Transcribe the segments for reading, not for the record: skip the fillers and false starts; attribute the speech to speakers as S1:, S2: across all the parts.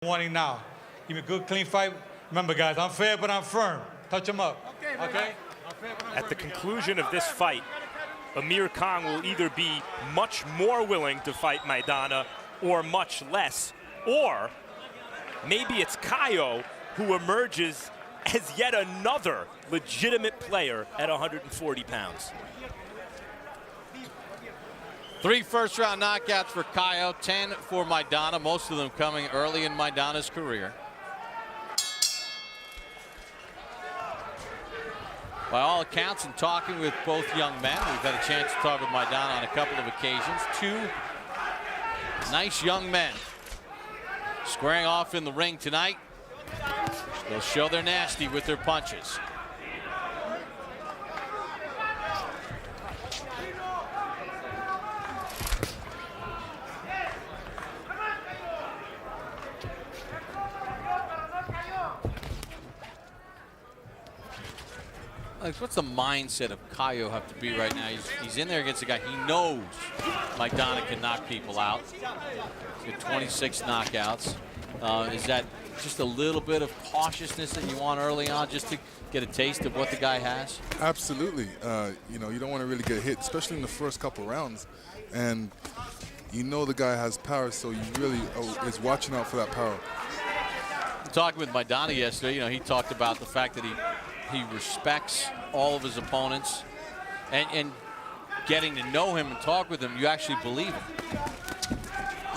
S1: Wanting now. Give me a good, clean fight. Remember, guys, I'm fair, but I'm firm. Touch him up. Okay?
S2: At the conclusion of this fight, Amir Khan will either be much more willing to fight Maidana or much less, or maybe it's Cayo who emerges as yet another legitimate player at 140 pounds.
S3: 3 first-round knockouts for Cayo, 10 for Maidana, most of them coming early in Maidana's career. By all accounts, and talking with both young men, we've had a chance to talk with Maidana on a couple of occasions. 2 nice young men squaring off in the ring tonight. They'll show they're nasty with their punches. What's the mindset of Cayo have to be right now? He's in there against a guy he knows Maidana can knock people out. He's got 26 knockouts. Is that just a little bit of cautiousness that you want early on just to get a taste of what the guy has?
S4: Absolutely. You know, you don't want to really get hit, especially in the first couple rounds. And you know the guy has power, so you really is watching out for that power.
S3: Talking with Maidana yesterday, you know, he talked about the fact that he respects all of his opponents, and getting to know him and talk with him, you actually believe him.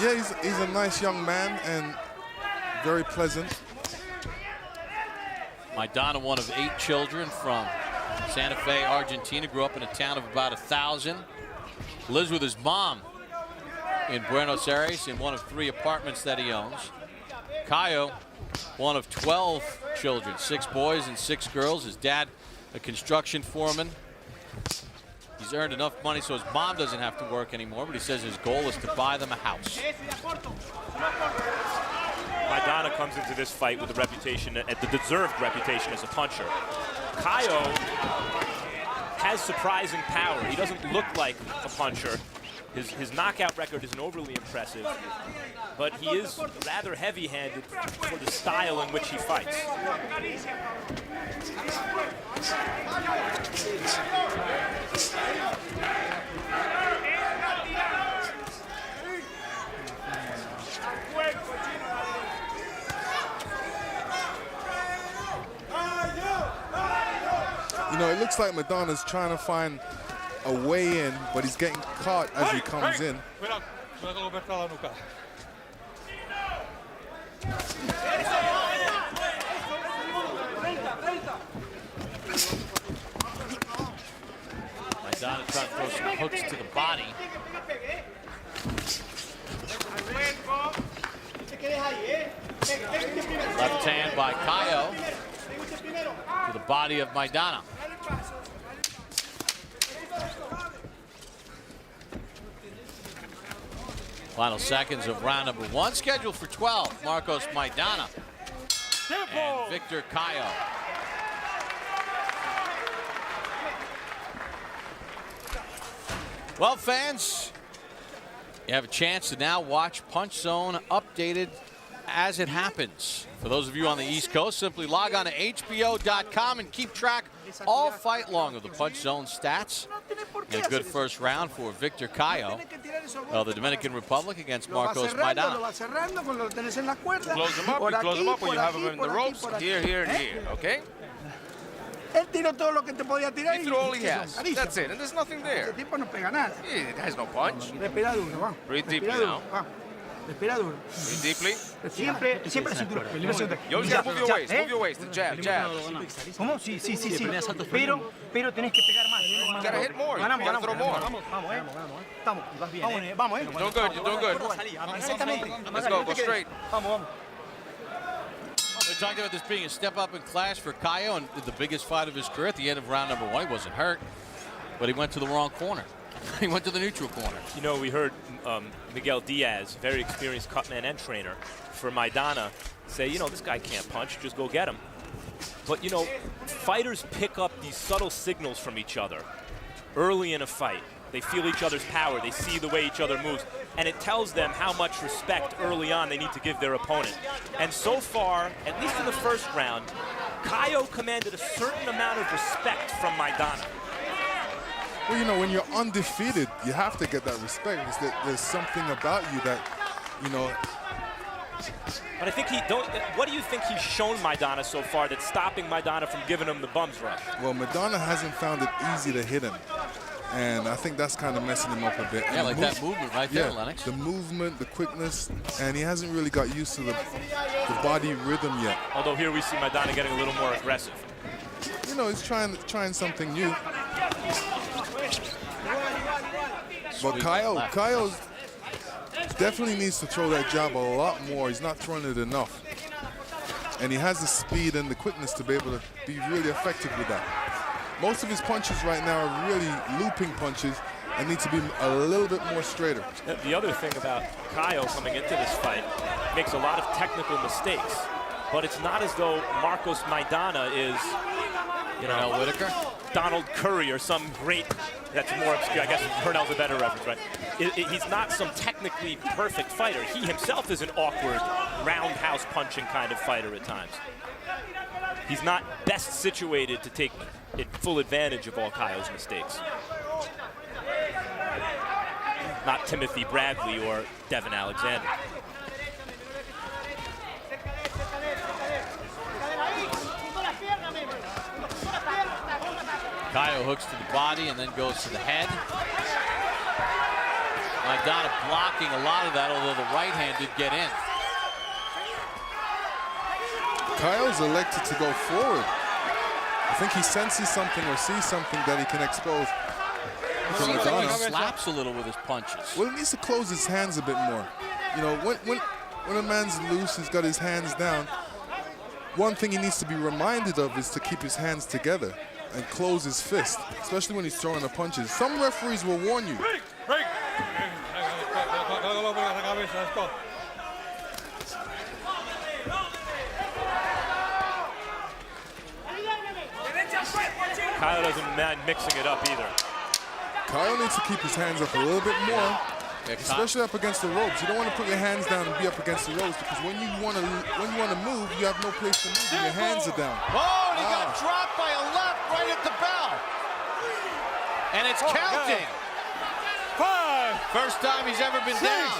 S4: Yeah, he's a nice young man and very pleasant.
S3: Maidana, one of 8 children from Santa Fe, Argentina, grew up in a town of about 1,000. Lives with his mom in Buenos Aires in one of 3 apartments that he owns. Cayo, one of 12 children, 6 boys and 6 girls. His dad, a construction foreman. He's earned enough money so his mom doesn't have to work anymore, but he says his goal is to buy them a house.
S2: Maidana comes into this fight with a reputation, the deserved reputation as a puncher. Cayo has surprising power. He doesn't look like a puncher. His knockout record isn't overly impressive, but he is rather heavy-handed for the style in which he fights.
S4: You know, it looks like Maidana's trying to find a way in, but he's getting caught as he comes in.
S3: Maidana trying to throw some hooks to the body. Left hand by Cayo to the body of Maidana. Final seconds of round number 1, scheduled for 12. Marcos Maidana and Victor Cayo. Well, fans, you have a chance to now watch Punch Zone updated as it happens. For those of you on the East Coast, simply log on to HBO.com and keep track all fight long of the Punch Zone stats. And a good first round for Victor Cayo of the Dominican Republic against Marcos Maidana.
S5: Close them up when you have them in the ropes. Here, here, and here, okay? He threw all he has. That's it, and there's nothing there. It has no punch. Breathe deeply now. Breathe deeply. You always gotta move your waist, the jab, jab.
S6: ¿Cómo? Sí, sí, sí, sí. Pero tenés que pegar más.
S5: You gotta hit more, you gotta throw more.
S6: Estamos, vas bien. Vamos,
S5: You're doing good, you're doing good. Let's go, go straight.
S6: Vamos.
S3: They talked about this being a step up in class for Cayo and the biggest fight of his career at the end of round number 1. He wasn't hurt, but he went to the wrong corner. He went to the neutral corner.
S2: You know, we heard Miguel Diaz, very experienced cutman and trainer for Maidana, say, you know, this guy can't punch, just go get him. But, you know, fighters pick up these subtle signals from each other early in a fight. They feel each other's power. They see the way each other moves. and it tells them how much respect early on they need to give their opponent. And so far, at least in the first round, Cayo commanded a certain amount of respect from Maidana.
S4: Well, you know, when you're undefeated, you have to get that respect because there's something about you that, you know.
S2: But I think what do you think he's shown Maidana so far that's stopping Maidana from giving him the bum's rush?
S4: Well, Maidana hasn't found it easy to hit him. And I think that's kind of messing him up a bit.
S3: Yeah, like that movement right there, Lennox.
S4: The movement, the quickness, and he hasn't really got used to the body rhythm yet.
S2: Although here we see Maidana getting a little more aggressive.
S4: You know, he's trying something new. But Cayo definitely needs to throw that jab a lot more. He's not throwing it enough. And he has the speed and the quickness to be able to be really effective with that. Most of his punches right now are really looping punches and need to be a little bit more straighter.
S2: The other thing about Cayo coming into this fight, makes a lot of technical mistakes, but it's not as though Marcos Maidana is, you know,
S3: Whitaker,
S2: Donald Curry or some great, that's more obscure, I guess Purnell's a better reference, right? He's not some technically perfect fighter. He himself is an awkward, roundhouse punching kind of fighter at times. He's not best situated to take full advantage of all Cayo's mistakes. Not Timothy Bradley or Devon Alexander.
S3: Cayo hooks to the body and then goes to the head. Maidana blocking a lot of that, although the right hand did get in.
S4: Cayo's elected to go forward. I think he senses something or sees something that he can expose.
S3: He slaps a little with his punches.
S4: Well, he needs to close his hands a bit more. You know, when a man's loose, he's got his hands down. One thing he needs to be reminded of is to keep his hands together and close his fist, especially when he's throwing the punches. Some referees will warn you.
S1: Break.
S2: Cayo doesn't mind mixing it up either.
S4: Cayo needs to keep his hands up a little bit more, especially up against the ropes. You don't want to put your hands down and be up against the ropes because when you want to move, you have no place to move and your hands are down.
S3: Oh, and he got dropped by a left right at the bell. And it's counting.
S1: 5.
S3: First time he's ever been down.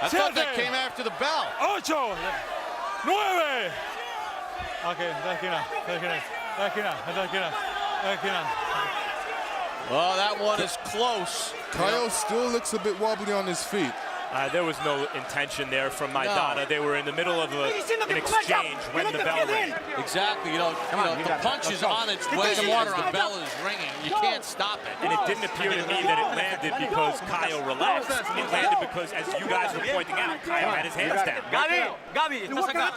S3: I thought that came after the bell.
S1: 8. 9. Okay,
S3: Oh, that one is close.
S4: Cayo still looks a bit wobbly on his feet.
S2: There was no intention there from Maidana. No. They were in the middle of an exchange when the bell rang.
S3: Exactly. You know, the punch is on its way as the bell is ringing. You can't stop it.
S2: And it didn't appear to me that it landed because Cayo relaxed. It landed because, as you guys were pointing out, Cayo had his hands down.
S6: Gaby, estás acá.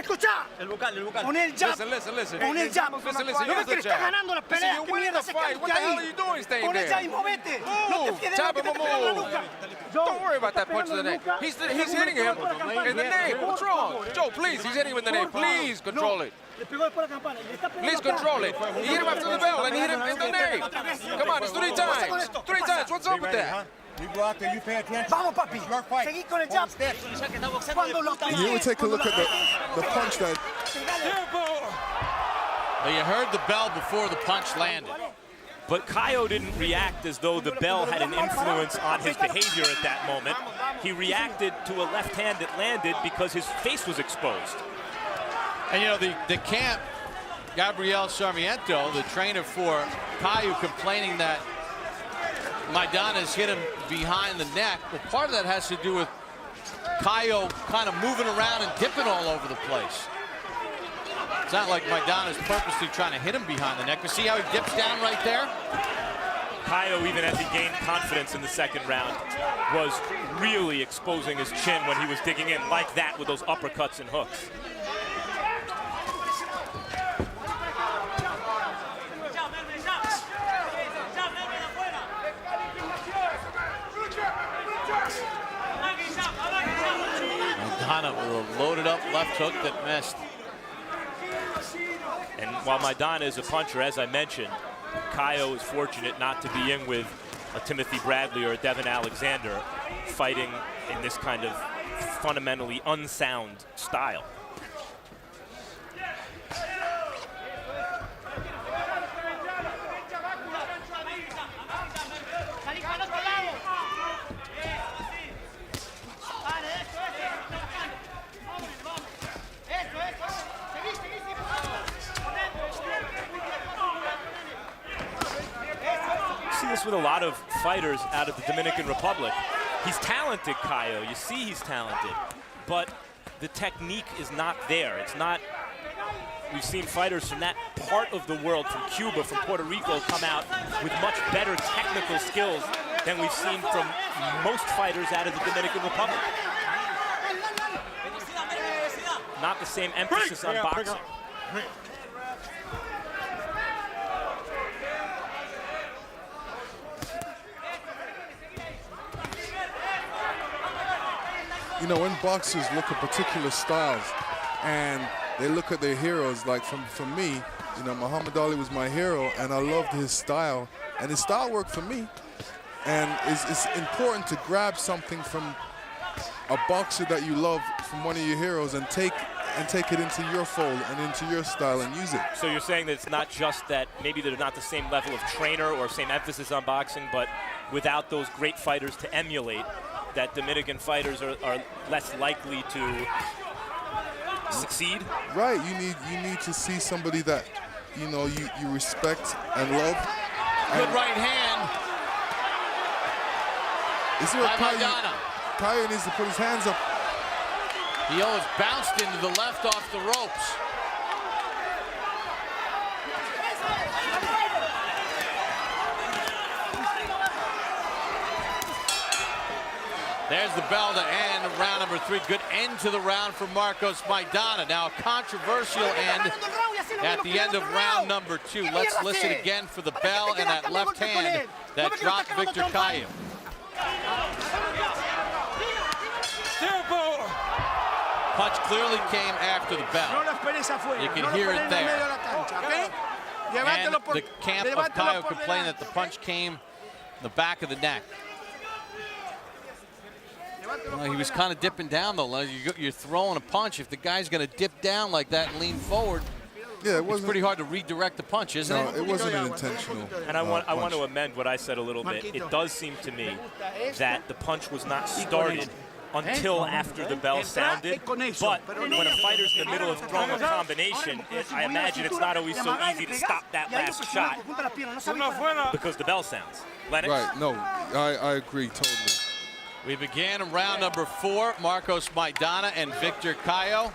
S6: Escucha. El vocal. Pon el jab.
S5: Listen.
S6: Pon el jab.
S5: Listen,
S6: No ves que está ganando la pelea. ¿Qué mierda se cae ahí? Pon el jab y movete. No te quedes que te pegan la nuca.
S5: Don't worry about that punch to the neck. He's hitting him in the nape. What's wrong? Joe, please, he's hitting him in the nape. Please control it. Please control it. He hit him after the bell and he hit him in the nape. Come on, it's 3 times. 3 times. What's up with that?
S7: You go out there, you pay attention.
S6: Vamos, papi. Seguí con el jab. Cuando lo
S4: You would take a look at the punch that...
S3: You heard the bell before the punch landed.
S2: But Cayo didn't react as though the bell had an influence on his behavior at that moment. He reacted to a left hand that landed because his face was exposed.
S3: And you know, the camp, Gabriel Sarmiento, the trainer for Cayo, complaining that Maidana's hit him behind the neck. Well, part of that has to do with Cayo kind of moving around and dipping all over the place. It's not like Maidana's purposely trying to hit him behind the neck. You see how he dips down right there?
S2: Cayo, even as he gained confidence in the second round, was really exposing his chin when he was digging in like that with those uppercuts and hooks.
S3: Maidana with a loaded up left hook that missed.
S2: And while Maidana is a puncher, as I mentioned, Cayo is fortunate not to be in with a Timothy Bradley or a Devon Alexander. fighting in this kind of fundamentally unsound style. With a lot of fighters out of the Dominican Republic. He's talented, Cayo. You see he's talented, but the technique is not there. It's not. We've seen fighters from that part of the world, from Cuba, from Puerto Rico, come out with much better technical skills than we've seen from most fighters out of the Dominican Republic. Not the same emphasis on boxing.
S4: You know, when boxers look at particular styles and they look at their heroes, like for me, you know, Muhammad Ali was my hero and I loved his style, and his style worked for me. And it's important to grab something from a boxer that you love, from one of your heroes, and take it into your fold and into your style and use it.
S2: So you're saying that it's not just that maybe they're not the same level of trainer or same emphasis on boxing, but without those great fighters to emulate, that Dominican fighters are less likely to succeed?
S4: Right, you need to see somebody that, you know, you respect and love.
S3: Good right hand.
S4: This is where Cayo needs to put his hands up.
S3: He always bounced into the left off the ropes. There's the bell to end round number 3. Good end to the round for Marcos Maidana. Now a controversial end at the end of round number 2. Let's listen again for the bell and that left hand that dropped Victor Cayo. Punch clearly came after the bell. You can hear it there. And the camp of Cayo complained that the punch came in the back of the neck. Well, he was kind of dipping down, though. You're throwing a punch. If the guy's going to dip down like that and lean forward,
S4: yeah,
S3: it's pretty hard to redirect the punch, isn't it?
S4: No, it wasn't an intentional.
S2: And I want to amend what I said a little bit. It does seem to me that the punch was not started until after the bell sounded. But when a fighter's in the middle of throwing a combination, I imagine it's not always so easy to stop that last shot because the bell sounds. Lennox?
S4: Right, no, I agree totally.
S3: We began round number 4, Marcos Maidana and Victor Cayo.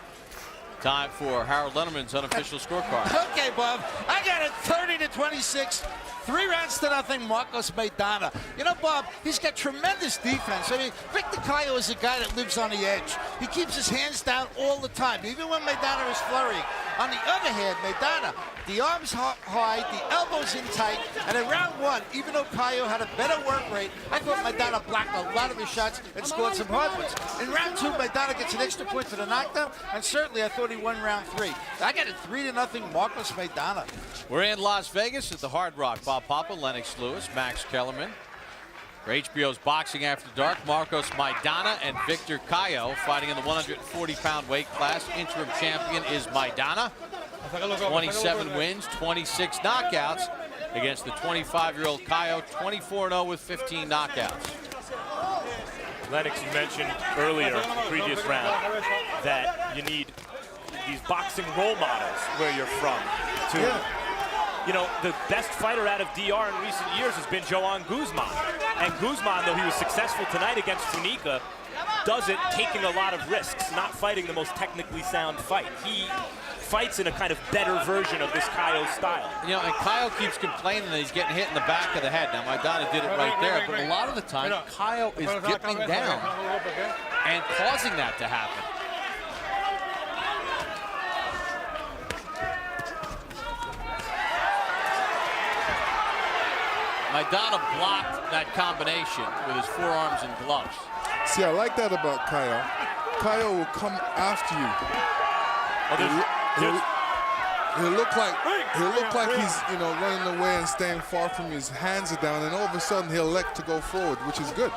S3: Time for Harold Lennerman's unofficial scorecard.
S6: Okay, Bob, I got it 30-26. 3 rounds to nothing, Marcos Maidana. You know, Bob, he's got tremendous defense. I mean, Victor Cayo is a guy that lives on the edge. He keeps his hands down all the time, even when Maidana is flurrying. On the other hand, Maidana, the arms high, the elbows in tight, and in round 1, even though Cayo had a better work rate, I thought Maidana blocked a lot of his shots and scored some hard ones. In round 2, Maidana gets an extra point for the knockdown, and certainly I thought he won round 3. I got it 3-0, Marcos Maidana.
S3: We're in Las Vegas at the Hard Rock. Bob Papa, Lennox Lewis, Max Kellerman. For HBO's Boxing After Dark, Marcos Maidana and Victor Cayo fighting in the 140-pound weight class. Interim champion is Maidana. 27 wins, 26 knockouts against the 25-year-old Cayo, 24-0 with 15 knockouts.
S2: Lennox, you mentioned earlier, in the previous round, that you need these boxing role models where you're from to... You know, the best fighter out of DR in recent years has been Joan Guzman. And Guzman, though he was successful tonight against Tunica, does it taking a lot of risks, not fighting the most technically sound fight. He fights in a kind of better version of this Cayo style. You know, and Cayo keeps complaining that he's getting hit in the back of the head. Now, Maidana did it right there, but a lot of the time, Cayo is dipping down and causing that to happen. Maidana blocked that combination with his forearms and gloves.
S4: See, I like that about Cayo. Cayo will come after you. He'll look like he's, you know, running away and staying far from you. His hands are down, and all of a sudden he'll elect to go forward, which is good.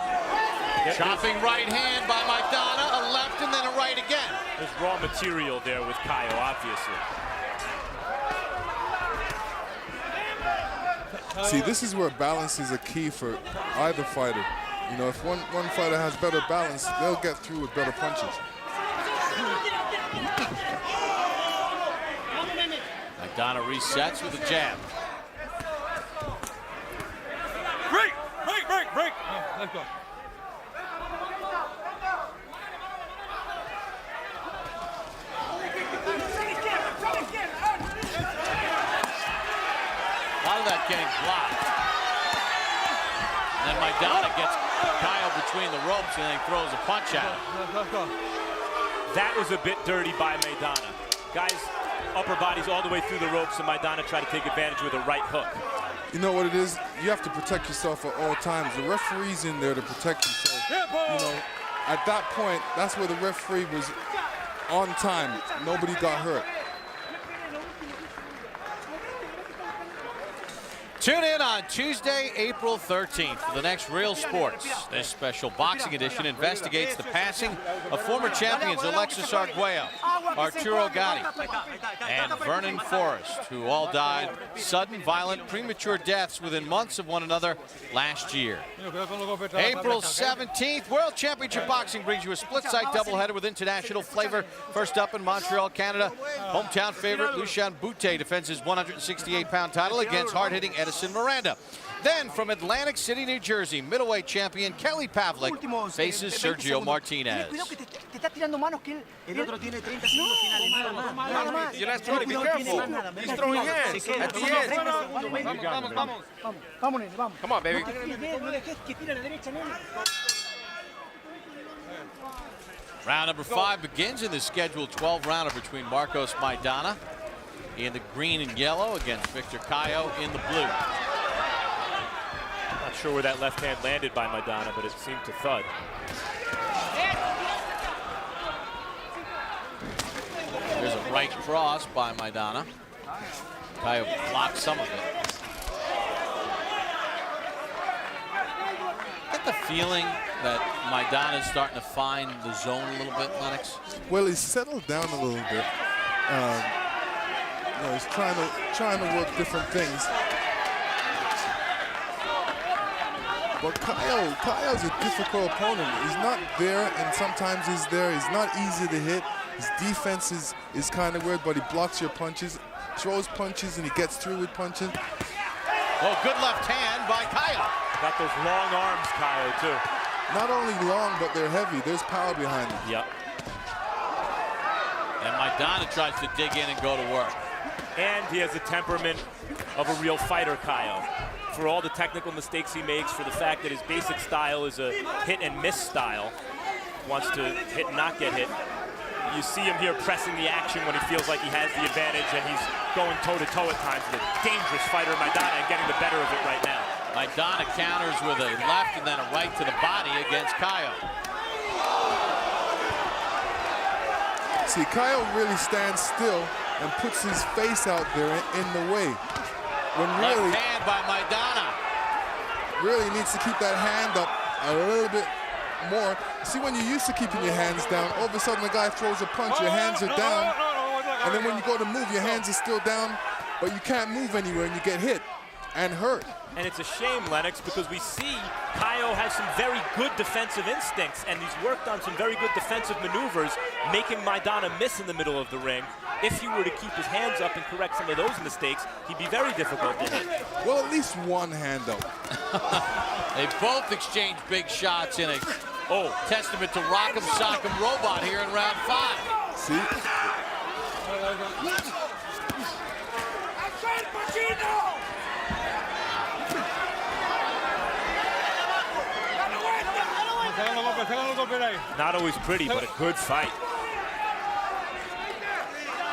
S3: Chopping right hand by Maidana, a left and then a right again.
S2: There's raw material there with Cayo, obviously.
S4: See, this is where balance is a key for either fighter. You know, if one fighter has better balance, they'll get through with better punches.
S3: Maidana resets with a jab.
S1: Break! Let's go.
S3: A lot of that getting blocked. And then Maidana gets Cayo between the ropes and then throws a punch at him.
S1: Let's go.
S2: That was a bit dirty by Maidana. Guys, upper bodies all the way through the ropes, and Maidana tried to take advantage with a right hook.
S4: You know what it is? You have to protect yourself at all times. The referee's in there to protect you. So, you know, at that point, that's where the referee was on time. Nobody got hurt.
S3: Tune in on Tuesday, April 13th for the next Real Sports. This special boxing edition investigates the passing of former champions Alexis Arguello, Arturo Gatti, and Vernon Forrest, who all died sudden, violent, premature deaths within months of one another last year. April 17th, World Championship Boxing brings you a split-site doubleheader with international flavor. First up in Montreal, Canada, hometown favorite Lucien Boutte defends his 168-pound title against hard-hitting Edison Miranda. Then from Atlantic City, New Jersey, middleweight champion Kelly Pavlik faces Sergio Martinez.
S5: You're not throwing, be careful. He's throwing hands at the edge. Come on, baby.
S3: Round number 5 begins in the scheduled 12-rounder between Marcos Maidana in the green and yellow against Victor Cayo in the blue.
S2: Not sure where that left hand landed by Maidana, but it seemed to thud.
S3: There's a right cross by Maidana. Cayo blocked some of it. Get the feeling that Maidana's starting to find the zone a little bit, Lennox?
S4: Well, he's settled down a little bit. You know, he's trying to work different things. But Cayo's a difficult opponent. He's not there, and sometimes he's there. He's not easy to hit. His defense is kind of weird, but he blocks your punches, throws punches, and he gets through with punches.
S3: Oh, good left hand by Cayo.
S2: Got those long arms, Cayo, too.
S4: Not only long, but they're heavy. There's power behind them.
S2: Yep.
S3: And Maidana tries to dig in and go to work.
S2: And he has the temperament of a real fighter, Cayo. For all the technical mistakes he makes, for the fact that his basic style is a hit and miss style, wants to hit and not get hit. You see him here pressing the action when he feels like he has the advantage, and he's going toe-to-toe at times with a dangerous fighter, Maidana, and getting the better of it right now.
S3: Maidana counters with a left and then a right to the body against Cayo.
S4: See, Cayo really stands still and puts his face out there in the way. When really,
S3: left hand by Maidana.
S4: Really needs to keep that hand up a little bit more. See, when you're used to keeping your hands down, all of a sudden the guy throws a punch, your hands are down, and then when you go to move, your hands are still down, but you can't move anywhere and you get hit and hurt.
S2: And it's a shame, Lennox, because we see Cayo has some very good defensive instincts, and he's worked on some very good defensive maneuvers, making Maidana miss in the middle of the ring. If he were to keep his hands up and correct some of those mistakes, he'd be very difficult to hit.
S4: Well, at least one hand up.
S3: They both exchange big shots in a testament to Rock'em Sock'em Robot here in round 5.
S4: See?
S2: Not always pretty, but a good fight.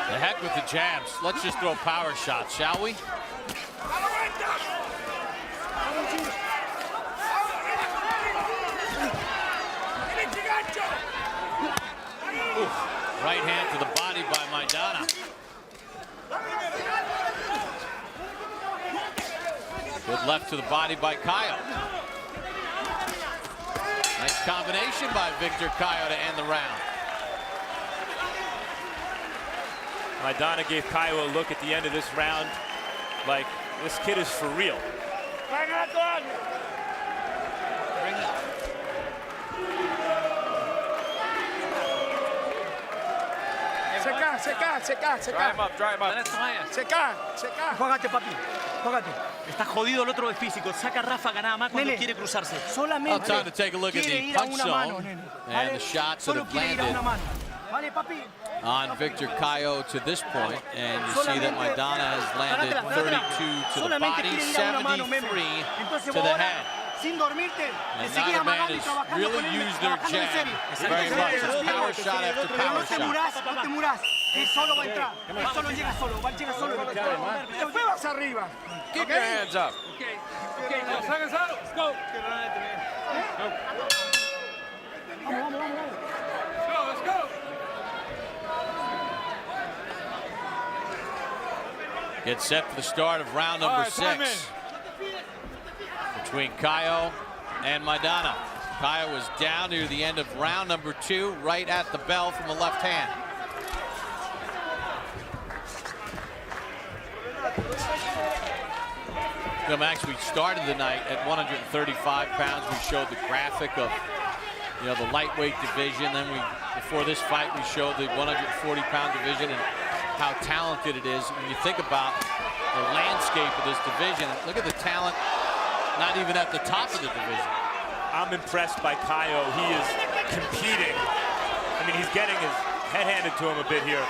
S3: The heck with the jabs. Let's just throw power shots, shall we? Oof. Right hand to the body by Maidana. Good left to the body by Cayo. Nice combination by Victor Cayo to end the round.
S2: Maidana gave Cayo a look at the end of this round like, this kid is for real.
S5: Dry him up, dry him up.
S7: Jógate, papi. Jógate. Está jodido el otro del físico. Saca ráfaga nada más cuando quiere cruzarse. Solamente
S3: Time to take a look at the punch zone and the shots that have landed
S7: Vale, papi.
S3: on Victor Cayo to this point, and you see that Maidana has landed 32 to the body, 73 to the head.
S7: Sin dormirte.
S3: And neither man has really used their jab very much. It's power shot after power shot.
S7: No te muras. Solo va a entrar. Solo llega solo. Llega solo. Después vas arriba.
S5: Keep your hands up.
S7: Okay. Let's go. Let's go.
S3: Get set for the start of round number 6 between Cayo and Maidana. Cayo was down near the end of round number 2, right at the bell from the left hand. Max, we started the night at 135 pounds. We showed the graphic of, the lightweight division. Then before this fight, we showed the 140-pound division and how talented it is. When you think about the landscape of this division, look at the talent, not even at the top of the division.
S2: I'm impressed by Cayo. He is competing. I mean, he's getting his head handed to him a bit here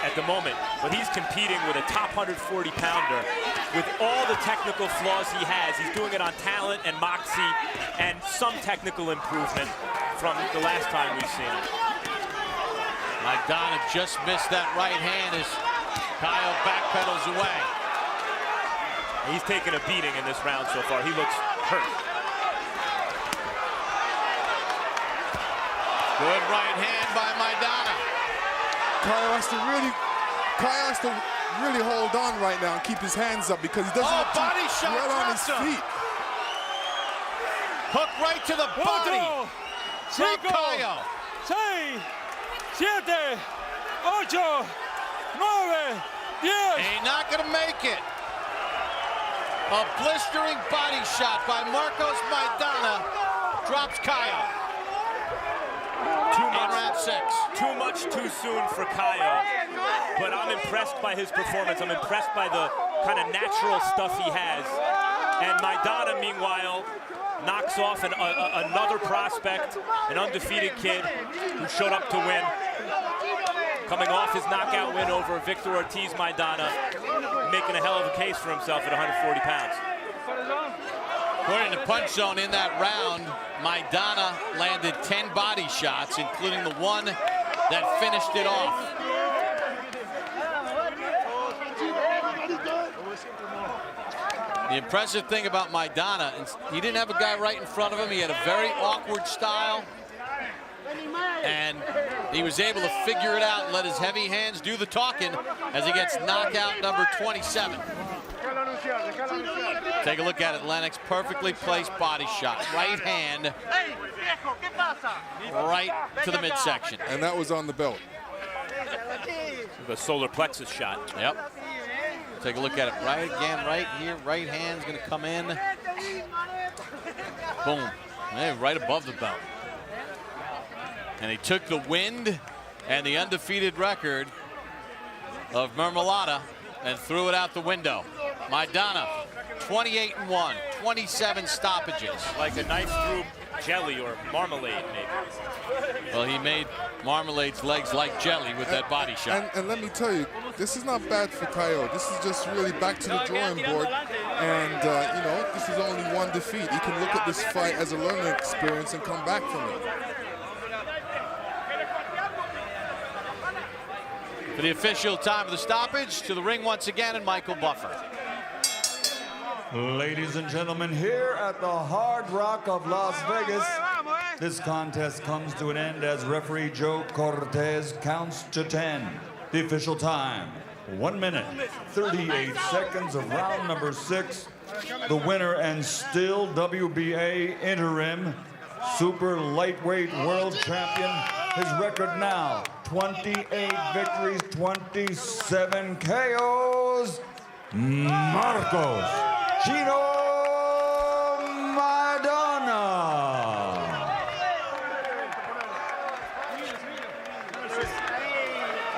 S2: at the moment, but he's competing with a top 140-pounder with all the technical flaws he has. He's doing it on talent and moxie and some technical improvement from the last time we've seen him.
S3: Maidana just missed that right hand as Cayo backpedals away.
S2: He's taken a beating in this round so far. He looks hurt.
S3: Good right hand by Maidana.
S4: Cayo has to really hold on right now and keep his hands up because he doesn't look
S3: body shot
S4: well on his feet.
S3: Hook right to the body. From Cayo.
S1: 6, 7, 8, 9, 10.
S3: Ain't not gonna make it. A blistering body shot by Marcos Maidana drops Cayo. Round 6.
S2: Too much too soon for Cayo, but I'm impressed by his performance. I'm impressed by the kind of natural stuff he has. And Maidana, meanwhile, knocks off another prospect, an undefeated kid who showed up to win. Coming off his knockout win over Victor Ortiz, Maidana making a hell of a case for himself at 140 pounds.
S3: According to Punch Zone, in that round, Maidana landed 10 body shots, including the one that finished it off. The impressive thing about Maidana, he didn't have a guy right in front of him. He had a very awkward style, and he was able to figure it out and let his heavy hands do the talking as he gets knockout number 27. Take a look at it, Lennox. Perfectly placed body shot. Right hand. Right to the midsection.
S4: And that was on the belt.
S2: The solar plexus shot.
S3: Yep. Take a look at it. Right again, right here. Right hand's going to come in. Boom. Hey, right above the belt. And he took the wind and the undefeated record of Mermelada and threw it out the window. Maidana, 28-1, 27 stoppages.
S2: Like a knife through jelly or marmalade, maybe.
S3: Well, he made Marmalade's legs like jelly with that body shot.
S4: And let me tell you, this is not bad for Cayo. This is just really back to the drawing board. And, this is only one defeat. He can look at this fight as a learning experience and come back from it.
S3: For the official time of the stoppage, to the ring once again, and Michael Buffer.
S8: Ladies and gentlemen, here at the Hard Rock of Las Vegas, this contest comes to an end as referee Joe Cortez counts to 10. The official time, 1 minute, 38 seconds of round number 6. The winner and still WBA interim super lightweight world champion. His record now, 28 victories, 27 KOs. Marcos Chino Maidana.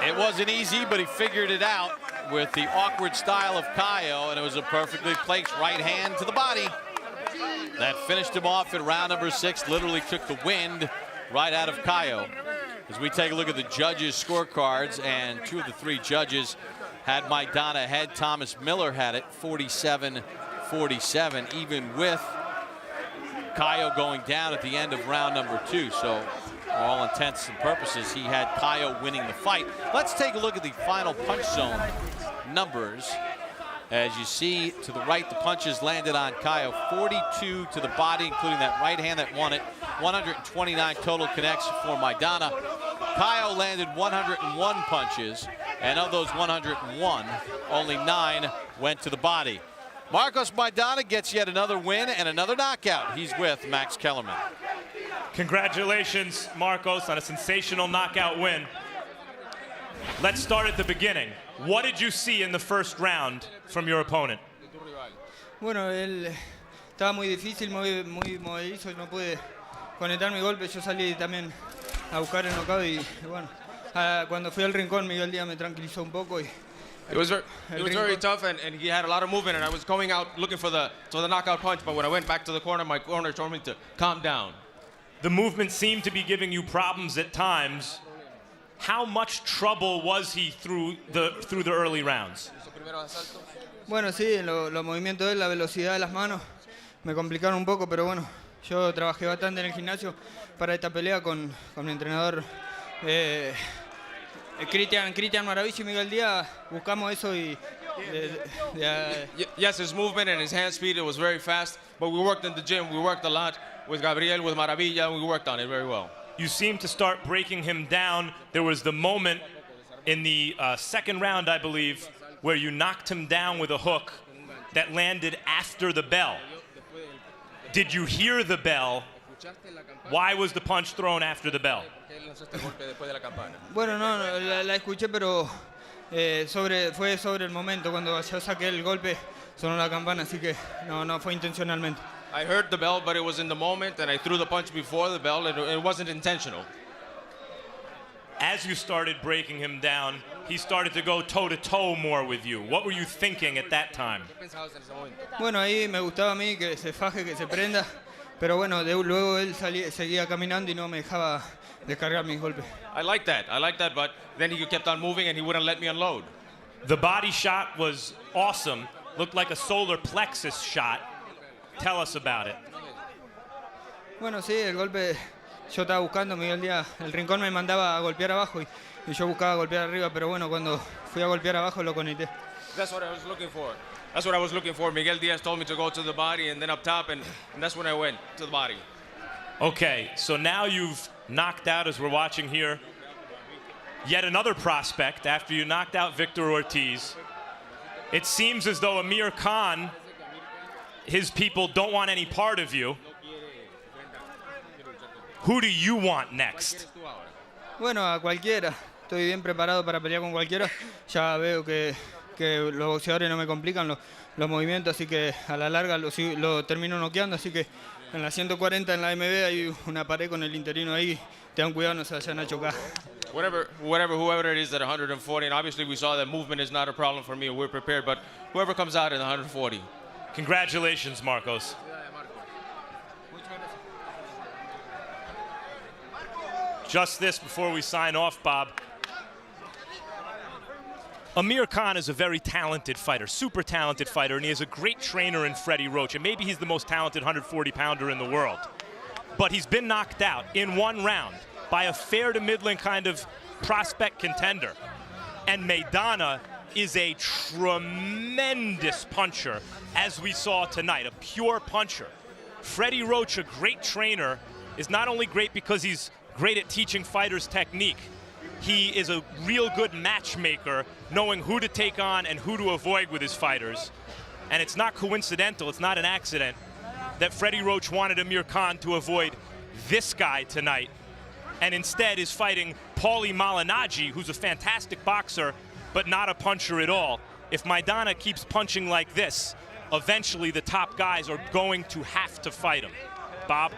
S3: It wasn't easy, but he figured it out with the awkward style of Cayo, and it was a perfectly placed right hand to the body that finished him off in round number 6, literally took the wind right out of Cayo. As we take a look at the judges' scorecards, and 2 of the 3 judges had Maidana ahead. Thomas Miller had it 47-47, even with Cayo going down at the end of round number 2. So for all intents and purposes, he had Cayo winning the fight. Let's take a look at the final punch zone numbers. As you see to the right, the punches landed on Cayo, 42 to the body, including that right hand that won it. 129 total connects for Maidana. Cayo landed 101 punches, and of those 101, only 9 went to the body. Marcos Maidana gets yet another win and another knockout. He's with Max Kellerman.
S2: Congratulations, Marcos, on a sensational knockout win. Let's start at the beginning. What did you see in the first round from your opponent?
S9: Bueno, él estaba muy difícil, muy movedizo, no pude conectar mi golpe. Yo salí también a buscar el knockout y bueno, cuando fui al rincón Miguel Díaz me tranquilizó un poco. It
S5: was very tough, and he had a lot of movement, and I was going out looking for the knockout punch, but when I went back to the corner, my corner told me to calm down.
S2: The movement seemed to be giving you problems at times. How much trouble was he through the early rounds?
S9: Bueno, sí, los movimientos de él, la velocidad de las manos me complicaron un poco, pero bueno, yo trabajé bastante en el gimnasio para esta pelea con mi entrenador Cristian Maravillo y Miguel Díaz. Buscamos eso y
S5: yes, his movement and his hand speed, it was very fast, but we worked in the gym. We worked a lot with Gabriel, with Maravilla, and we worked on it very well.
S2: You seemed to start breaking him down. There was the moment in the second round, I believe, where you knocked him down with a hook that landed after the bell. Did you hear the bell? Why was the punch thrown after the bell?
S9: Bueno, no, la escuché, pero fue sobre el momento. Cuando yo saqué el golpe, sonó la campana, así que no fue intencionalmente.
S5: I heard the bell, but it was in the moment, and I threw the punch before the bell, and it wasn't intentional.
S2: As you started breaking him down, he started to go toe-to-toe more with you. What were you thinking at that time?
S9: Bueno, ahí me gustaba a mí que se faje, que se prenda, pero bueno, luego él seguía caminando y no me dejaba descargar mis golpes.
S5: I like that, but then he kept on moving and he wouldn't let me unload.
S2: The body shot was awesome. Looked like a solar plexus shot. Tell us about it.
S9: Bueno, sí, el golpe yo estaba buscando, Miguel Díaz, el rincón me mandaba a golpear abajo y yo buscaba golpear arriba, pero bueno, cuando fui a golpear abajo lo conecté.
S5: That's what I was looking for. Miguel Díaz told me to go to the body and then up top, and that's when I went to the body.
S2: Okay, so now you've knocked out, as we're watching here, yet another prospect after you knocked out Victor Ortiz. It seems as though Amir Khan, his people don't want any part of you. Who do you want next?
S9: Bueno, a cualquiera. Estoy bien preparado para pelear con cualquiera. Ya veo que los boxeadores no me complican los movimientos, así que a la larga lo termino noqueando. Así que en la 140 en la MB hay una pared con el interino ahí. Tengan cuidado, no se vayan a chocar.
S5: Whoever it is at 140, and obviously we saw that movement is not a problem for me. We're prepared, but whoever comes out at 140.
S2: Congratulations, Marcos. Just this before we sign off, Bob. Amir Khan is a very talented fighter, super talented fighter, and he has a great trainer in Freddie Roach, and maybe he's the most talented 140-pounder in the world. But he's been knocked out in one round by a fair to middling kind of prospect contender. And Maidana is a tremendous puncher, as we saw tonight, a pure puncher. Freddie Roach, a great trainer, is not only great because he's great at teaching fighters technique, he is a real good matchmaker, knowing who to take on and who to avoid with his fighters. And it's not coincidental, it's not an accident, that Freddie Roach wanted Amir Khan to avoid this guy tonight, and instead is fighting Paulie Malignaggi, who's a fantastic boxer, but not a puncher at all. If Maidana keeps punching like this, eventually the top guys are going to have to fight him. Bob?